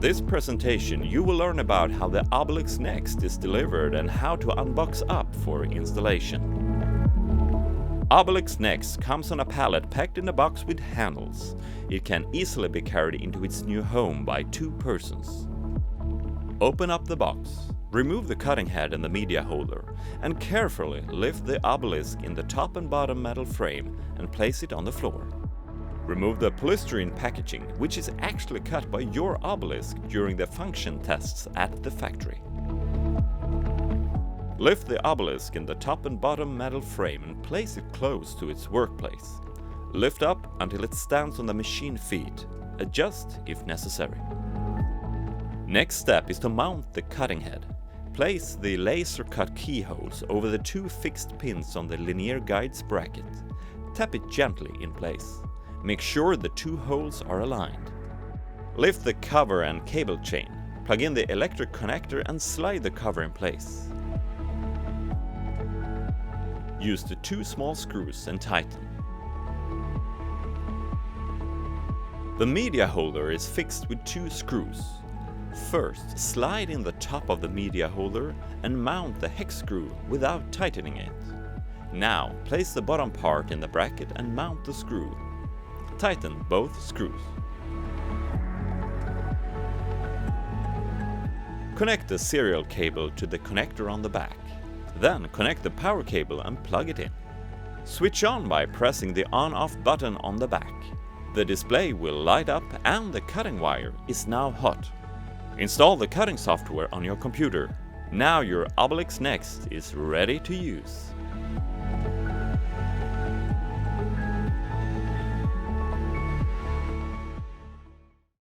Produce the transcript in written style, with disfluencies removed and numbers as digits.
this presentation you will learn about how the Obelisk NEXT is delivered and how to unbox up for installation. Obelisk NEXT comes on a pallet packed in a box with handles. It can easily be carried into its new home by 2 persons. Open up the box, remove the cutting head and the media holder, and carefully lift the obelisk in the top and bottom metal frame and place it on the floor. Remove the polystyrene packaging, which is actually cut by your obelisk during the function tests at the factory. Lift the obelisk in the top and bottom metal frame and place it close to its workplace. Lift up until it stands on the machine feet. Adjust if necessary. Next step is to mount the cutting head. Place the laser cut keyholes over the 2 fixed pins on the linear guides bracket. Tap it gently in place. Make sure the 2 holes are aligned. Lift the cover and cable chain. Plug in the electric connector and slide the cover in place. Use the 2 small screws and tighten. The media holder is fixed with 2 screws. First, slide in the top of the media holder and mount the hex screw without tightening it. Now, place the bottom part in the bracket and mount the screw. Tighten both screws. Connect the serial cable to the connector on the back. Then connect the power cable and plug it in. Switch on by pressing the on-off button on the back. The display will light up and the cutting wire is now hot. Install the cutting software on your computer. Now your Obelisk NEXT is ready to use.